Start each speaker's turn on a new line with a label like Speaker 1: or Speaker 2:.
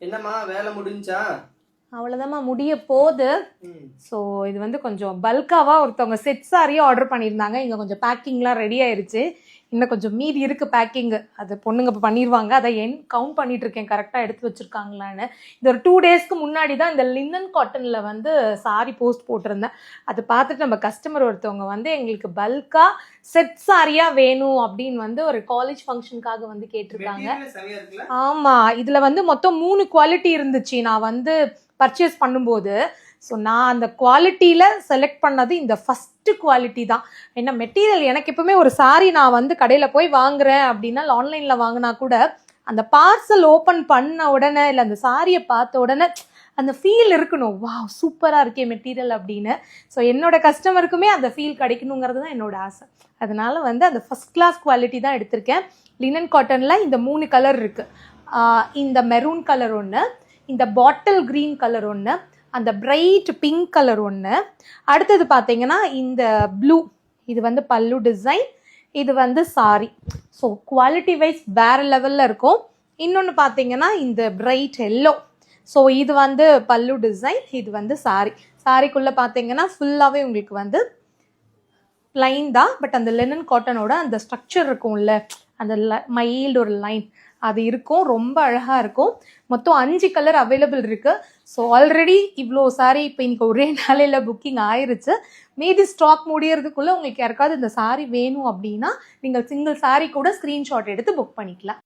Speaker 1: என்னம்மா வேலை முடிஞ்சா?
Speaker 2: அவ்வளோதாம்மா முடிய போகுது. ஸோ இது வந்து கொஞ்சம் பல்காவாக ஒருத்தவங்க செட் சாரியும் ஆர்டர் பண்ணியிருந்தாங்க. இங்கே கொஞ்சம் பேக்கிங்லாம் ரெடி ஆயிருச்சு. இன்னும் கொஞ்சம் மீதி இருக்குது பேக்கிங்கு. அது பொண்ணுங்க இப்போ பண்ணிடுவாங்க. அதை கவுண்ட் பண்ணிட்டு இருக்கேன் கரெக்டாக எடுத்து வச்சுருக்காங்களான்னு. இது ஒரு 2 டேஸ்க்கு முன்னாடி தான் இந்த லினன் காட்டனில் வந்து சாரி போஸ்ட் போட்டிருந்தேன். அதை பார்த்துட்டு நம்ம கஸ்டமர் ஒருத்தவங்க வந்து எங்களுக்கு பல்காக செட் சாரியாக வேணும் அப்படின்னு வந்து ஒரு காலேஜ் ஃபங்க்ஷனுக்காக வந்து கேட்டிருக்காங்க. ஆமாம், இதில் வந்து மொத்தம் 3 குவாலிட்டி இருந்துச்சு நான் வந்து பர்ச்சேஸ் பண்ணும்போது. ஸோ நான் அந்த குவாலிட்டியில் செலக்ட் பண்ணது இந்த ஃபஸ்ட்டு குவாலிட்டி தான். என்ன மெட்டீரியல் எனக்கு எப்பவுமே ஒரு சாரி நான் வந்து கடையில் போய் வாங்குறேன் அப்படின்னா ஆன்லைனில் வாங்கினா கூட அந்த பார்சல் ஓப்பன் பண்ண உடனே இல்லை அந்த சாரியை பார்த்த உடனே அந்த ஃபீல் இருக்கணும், வா சூப்பராக இருக்கே மெட்டீரியல் அப்படின்னு. ஸோ என்னோட கஸ்டமருக்குமே அந்த ஃபீல் கிடைக்கணுங்கிறது தான் என்னோட ஆசை. அதனால வந்து அந்த ஃபஸ்ட் கிளாஸ் குவாலிட்டி தான் எடுத்திருக்கேன். லினன் காட்டனில் இந்த 3 கலர் இருக்குது. இந்த மெரூன் கலர் ஒன்று, இந்த பாட்டில் க்ரீன் கலர் ஒன்று, அந்த பிரைட் பிங்க் கலர் ஒன்று, அடுத்தது பார்த்தீங்கன்னா இந்த ப்ளூ. இது வந்து பல்லு டிசைன், இது வந்து சாரி. ஸோ குவாலிட்டி வைஸ் வேறு லெவலில் இருக்கும். இன்னொன்று பார்த்தீங்கன்னா இந்த பிரைட் எல்லோ. ஸோ இது வந்து பல்லு டிசைன், இது வந்து சாரி. சாரிக்குள்ளே பார்த்தீங்கன்னா ஃபுல்லாகவே உங்களுக்கு வந்து லைன் தான். பட் அந்த லெனன் காட்டனோட அந்த ஸ்ட்ரக்சர் இருக்கும்ல, அந்த மைல்டு ஒரு லைன் அது இருக்கும். ரொம்ப அழகாக இருக்கும். மொத்தம் 5 கலர் அவைலபிள் இருக்குது. ஸோ ஆல்ரெடி இவ்வளோ சாரி இப்போ இன்னைக்கு ஒரே நாளையில் புக்கிங் ஆயிருச்சு. மீதி ஸ்டாக் முடியறதுக்குள்ளே உங்களுக்கு யாருக்காவது இந்த சாரி வேணும் அப்படின்னா நீங்கள் சிங்கிள் சாரி கூட ஸ்க்ரீன்ஷாட் எடுத்து புக் பண்ணிக்கலாம்.